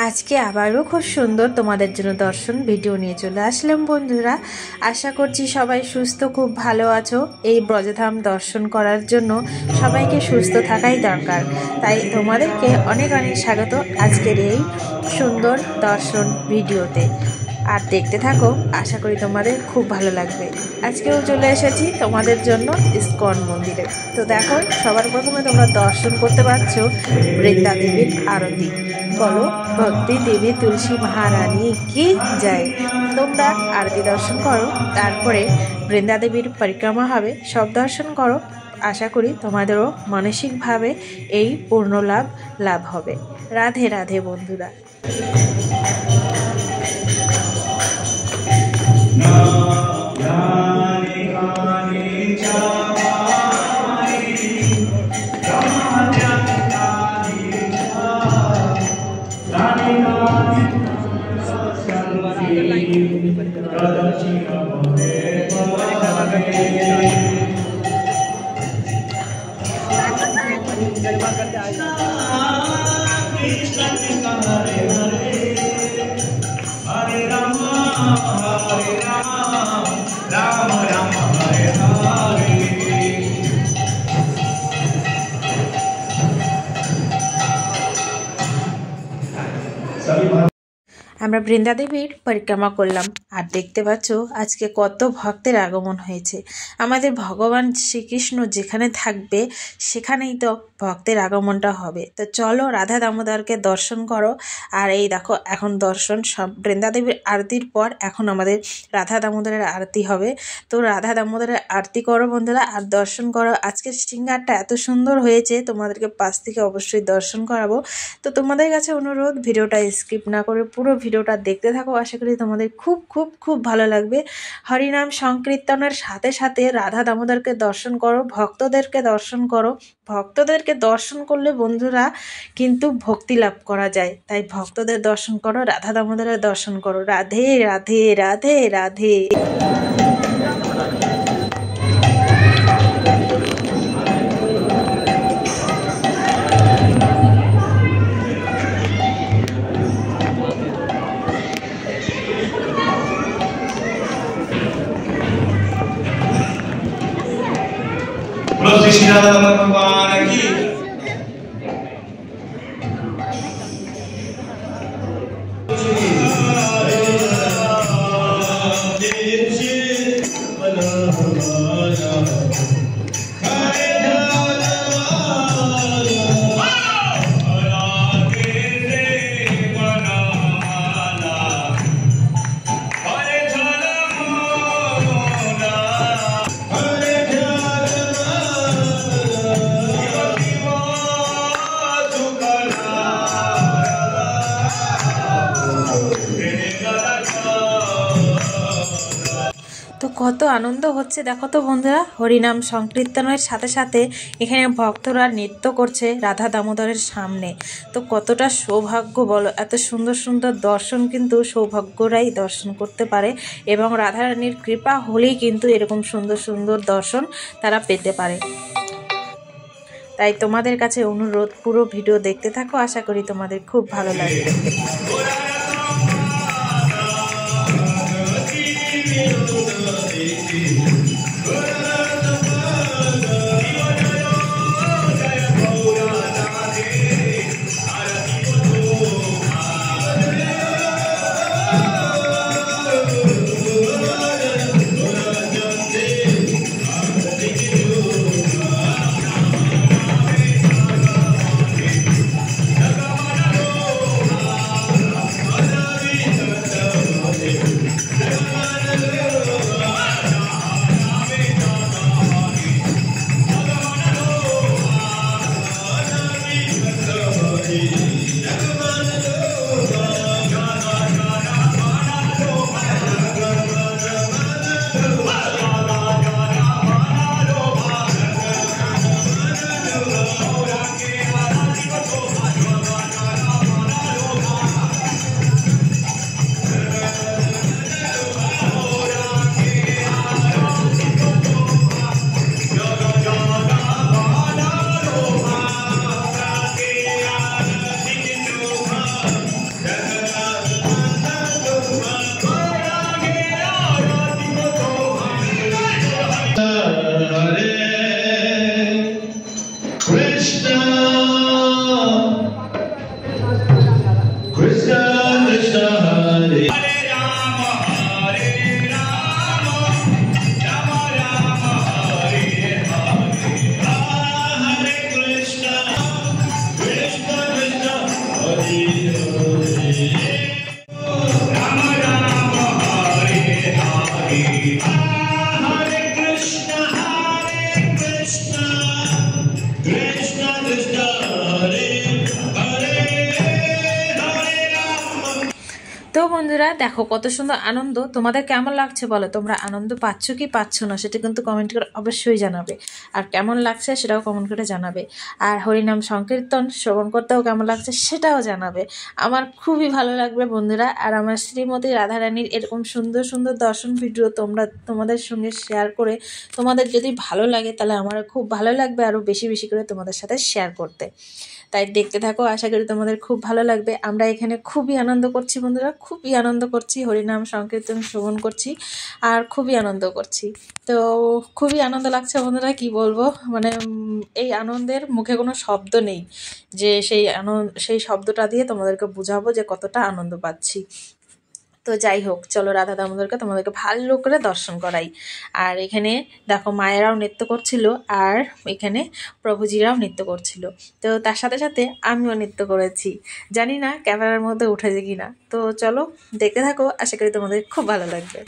আজকে আবারও খুব সুন্দর তোমাদের জন্য দর্শন ভিডিও নিয়ে চলে আসলাম বন্ধুরা। আশা করছি সবাই সুস্থ খুব ভালো আছো। এই ব্রজধাম দর্শন করার জন্য সবাইকে সুস্থ থাকাই দরকার, তাই তোমাদেরকে অনেক অনেক স্বাগত আজকের এই সুন্দর দর্শন ভিডিওতে। আর দেখতে থাকো, আশা করি তোমাদের খুব ভালো লাগবে। আজকেও চলে এসেছি তোমাদের জন্য ইস্কন মন্দিরে। তো দেখো, সবার প্রথমে তোমরা দর্শন করতে পারছো বৃন্দা দেবীর আরতি। বলো ভক্তি দেবী তুলসী মহারানী কি যায়। তোমরা আরতি দর্শন করো, তারপরে বৃন্দা দেবীর পরিক্রমা হবে, সব দর্শন করো। আশা করি তোমাদেরও মানসিকভাবে এই পূর্ণ লাভ হবে। রাধে রাধে বন্ধুরা। আমরা বৃন্দা দেবীর পরিক্রমা করলাম, আর দেখতে পাচ্ছ আজকে কত ভক্তের আগমন হয়েছে। আমাদের ভগবান শ্রীকৃষ্ণ যেখানে থাকবে সেখানেই তো ভক্তের আগমনটা হবে। তো চলো রাধা দামোদরকে দর্শন করো। আর এই দেখো, এখন দর্শন সব বৃন্দা দেবীর আরতির পর এখন আমাদের রাধা দামোদরের আরতি হবে। তো রাধা দামোদরের আরতি করো বন্ধুরা, আর দর্শন করো। আজকের সিঙ্গারটা এত সুন্দর হয়েছে, তোমাদেরকে পাশ থেকে অবশ্যই দর্শন করাবো। তো তোমাদের কাছে অনুরোধ, ভিডিওটা স্কিপ না করে পুরো ভিডিওটা দেখতে থাকো। আশা করি তোমাদের খুব খুব খুব ভালো লাগবে। হরিনাম সংকীর্তনের সাথে সাথে রাধা দামোদরকে দর্শন করো, ভক্তদেরকে দর্শন করো। ভক্তদেরকে দর্শন করলে বন্ধুরা কিন্তু ভক্তি লাভ করা যায়, তাই ভক্তদের দর্শন করো, রাধা দামোদরের দর্শন করো। রাধে রাধে রাধে রাধে। श्री राधा भगवान की তো কত আনন্দ হচ্ছে দেখো তো বন্ধুরা। হরিনাম সংকীর্তনের সাথে সাথে এখানে ভক্তরা নৃত্য করছে রাধা দামোদরের সামনে। তো কতটা সৌভাগ্য বলো, এত সুন্দর সুন্দর দর্শন কিন্তু সৌভাগ্যরাই দর্শন করতে পারে, এবং রাধারানীর কৃপা হলেই কিন্তু এরকম সুন্দর সুন্দর দর্শন তারা পেতে পারে। তাই তোমাদের কাছে অনুরোধ, পুরো ভিডিও দেখতে থাকো। আশা করি তোমাদের খুব ভালো লাগবে। তো বন্ধুরা দেখো কত সুন্দর আনন্দ, তোমাদের কেমন লাগছে বলো, তোমরা আনন্দ পাচ্ছ কি পাচ্ছ না সেটা কিন্তু কমেন্ট করে অবশ্যই জানাবে, আর কেমন লাগছে সেটাও কমেন্ট করে জানাবে, আর হরিনাম সংকীর্তন শ্রবণ করতেও কেমন লাগছে সেটাও জানাবে। আমার খুবই ভালো লাগবে বন্ধুরা। আর আমার শ্রীমতী রাধারানীর এরকম সুন্দর সুন্দর দর্শন ভিডিও তোমাদের সঙ্গে শেয়ার করে তোমাদের যদি ভালো লাগে তাহলে আমারও খুব ভালো লাগবে আরও বেশি বেশি করে তোমাদের সাথে শেয়ার করতে। তাই দেখতে থাকো, আশা করি তোমাদের খুব ভালো লাগবে। আমরা এখানে খুবই আনন্দ করছি বন্ধুরা, খুবই আনন্দ করছি, হরিনাম সংকীর্তন শ্রবণ করছি আর খুবই আনন্দ করছি। তো খুবই আনন্দ লাগছে বন্ধুরা, কি বলবো, মানে এই আনন্দের মুখে কোনো শব্দ নেই যে সেই শব্দটা দিয়ে তোমাদেরকে বোঝাবো যে কতটা আনন্দ পাচ্ছি। তো যাই হোক, চলো রাধা দামোদরকে তোমাদেরকে ভালো করে দর্শন করাই। আর এখানে দেখো মায়েরাও নৃত্য করছিল আর এখানে প্রভুজিরাও নৃত্য করছিল। তো তার সাথে সাথে আমিও নৃত্য করেছি, জানি না ক্যামেরার মধ্যে উঠেছে কিনা। তো চলো দেখতে থাকো, আশা করি তোমাদের খুব ভালো লাগবে।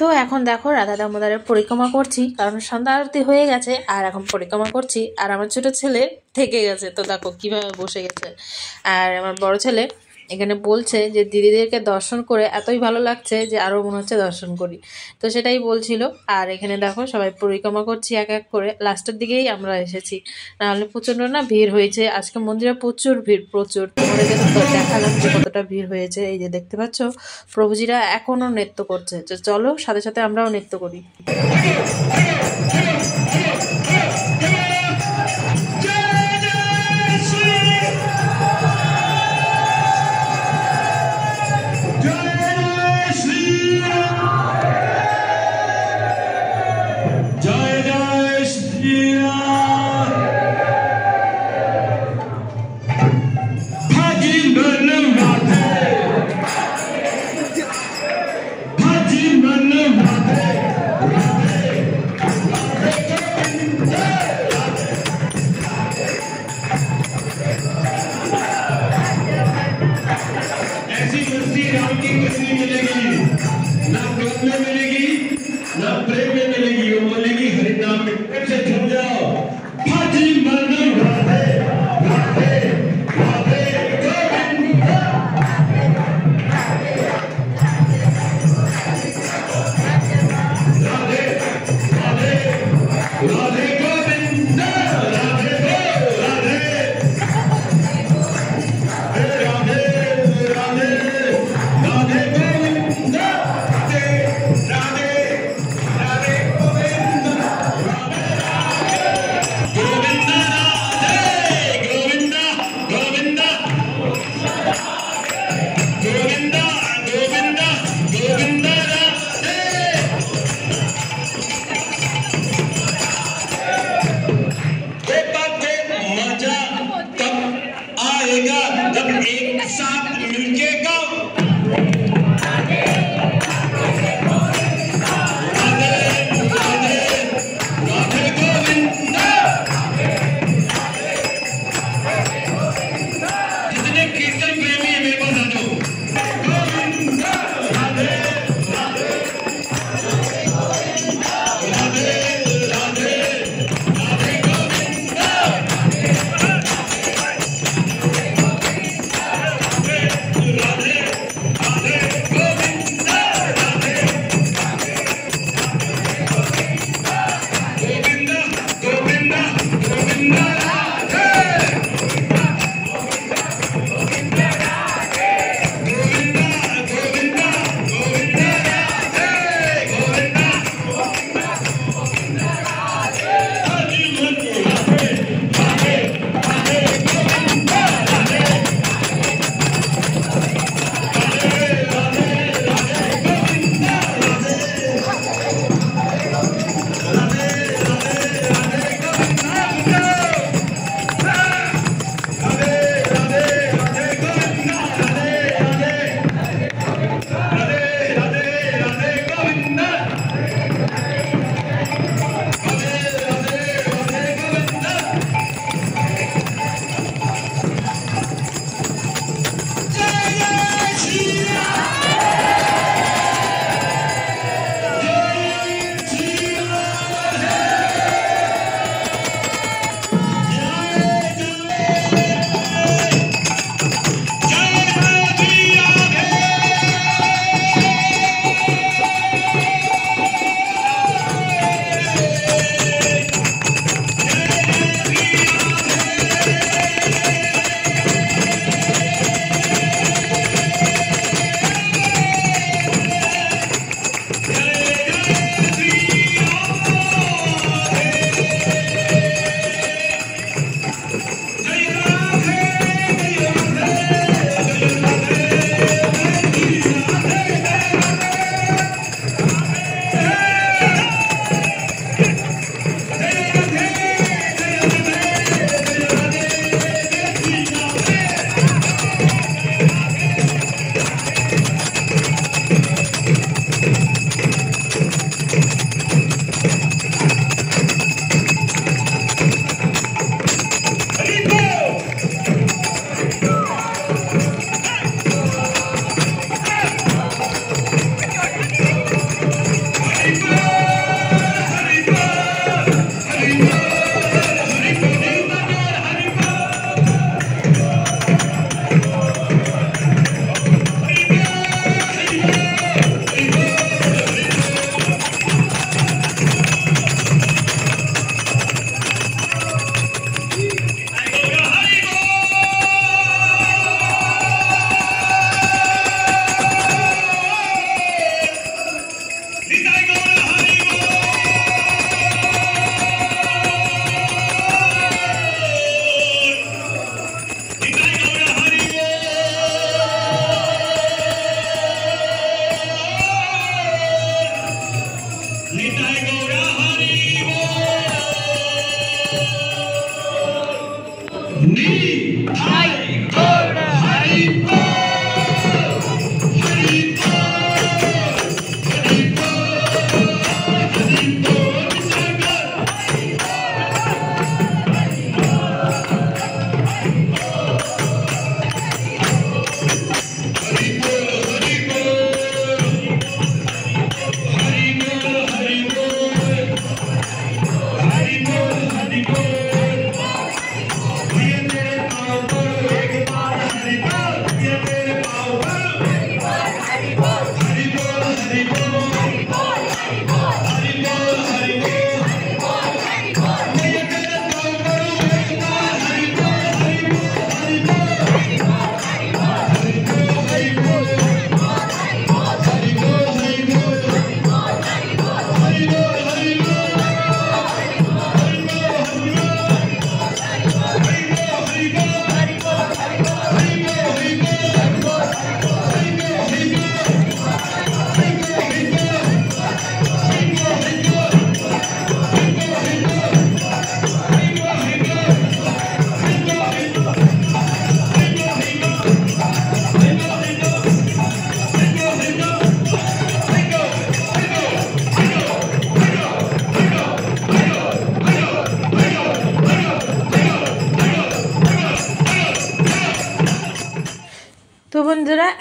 তো এখন দেখো রাধা দামোদরের পরিক্রমা করছি, কারণ সন্ধ্যা আরতি হয়ে গেছে আর এখন পরিক্রমা করছি। আর আমার ছোট ছেলে থেকে গেছে, তো দেখো কিভাবে বসে গেছে। আর আমার বড় ছেলে এখানে বলছে যে দিদিদেরকে দর্শন করে এতই ভালো লাগছে যে আরও মনে হচ্ছে দর্শন করি, তো সেটাই বলছিল। আর এখানে দেখো সবাই পরিক্রমা করছি এক এক করে, লাস্টের দিকেই আমরা এসেছি, নাহলে প্রচণ্ড না ভিড় হয়েছে আজকে মন্দিরে, প্রচুর ভিড়, প্রচুর। তোমাদেরকে দেখালাম যে কতটা ভিড় হয়েছে। এই যে দেখতে পাচ্ছ প্রভুজিরা এখনও নৃত্য করছে, তো চলো সাথে সাথে আমরাও নৃত্য করি।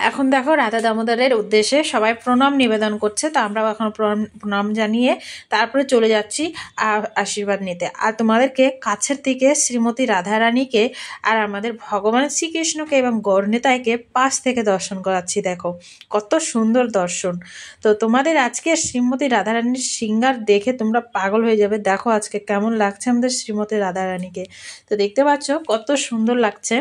এখন দেখো রাধা দামোদরের উদ্দেশ্যে সবাই প্রণাম নিবেদন করছে, তো আমরাও এখন প্রণাম জানিয়ে তারপরে চলে যাচ্ছি আশীর্বাদ নিতে। আর তোমাদেরকে কাছের থেকে শ্রীমতী রাধারানীকে আর আমাদের ভগবান শ্রীকৃষ্ণকে এবং গৌরনিতাইকে পাশ থেকে দর্শন করাচ্ছি। দেখো কত সুন্দর দর্শন। তো তোমাদের আজকে শ্রীমতী রাধারানীর সিঙ্গার দেখে তোমরা পাগল হয়ে যাবে। দেখো আজকে কেমন লাগছে আমাদের শ্রীমতী রাধারানীকে। তো দেখতে পাচ্ছ কত সুন্দর লাগছে।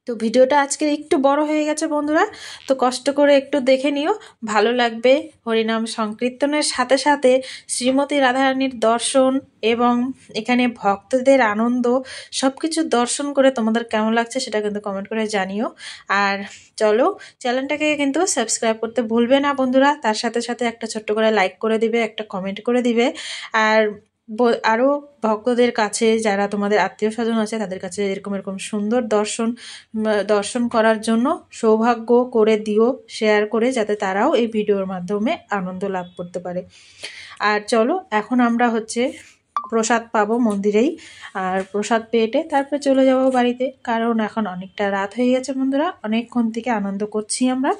তো ভিডিওটা আজকে একটু বড় হয়ে গেছে বন্ধুরা, তো কষ্ট করে একটু দেখে নিও, ভালো লাগবে। হরিনাম সংকীর্তনের সাথে সাথে শ্রীমতী রাধারানীর দর্শন এবং এখানে ভক্তদের আনন্দ সব কিছু দর্শন করে তোমাদের কেমন লাগছে সেটা কিন্তু কমেন্ট করে জানিও। আর চলো, চ্যানেলটাকে কিন্তু সাবস্ক্রাইব করতে ভুলবে না বন্ধুরা, তার সাথে সাথে একটা ছোট্ট করে লাইক করে দিবে, একটা কমেন্ট করে দিবে। আর আরও ভক্তদের কাছে যারা তোমাদের আত্মীয় স্বজন আছে তাদের কাছে এরকম সুন্দর দর্শন করার জন্য সৌভাগ্য করে দিও, শেয়ার করে, যাতে তারাও এই ভিডিওর মাধ্যমে আনন্দ লাভ করতে পারে। আর চলো এখন আমরা প্রসাদ পাবো মন্দিরেই, আর প্রসাদ পেটে তারপরে চলে যাব বাড়িতে, কারণ এখন অনেকটা রাত হয়ে গেছে বন্ধুরা, অনেকক্ষণ থেকে আনন্দ করছি আমরা।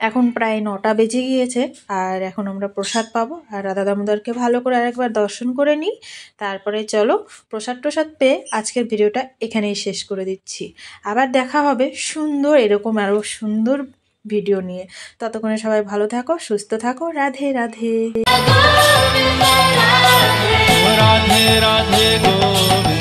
এখন প্রায় 9টা বেজে গিয়েছে, আর এখন আমরা প্রসাদ পাবো। আর রাধা দামোদরকে ভালো করে আরেকবার দর্শন করে নিই, তারপরে চলো প্রসাদ পেয়ে আজকের ভিডিওটা এখানেই শেষ করে দিচ্ছি। আবার দেখা হবে সুন্দর এরকম আরও সুন্দর ভিডিও নিয়ে। ততক্ষণে সবাই ভালো থাকো, সুস্থ থাকো। রাধে রাধে। রাধে রাধে গোবিন্দ।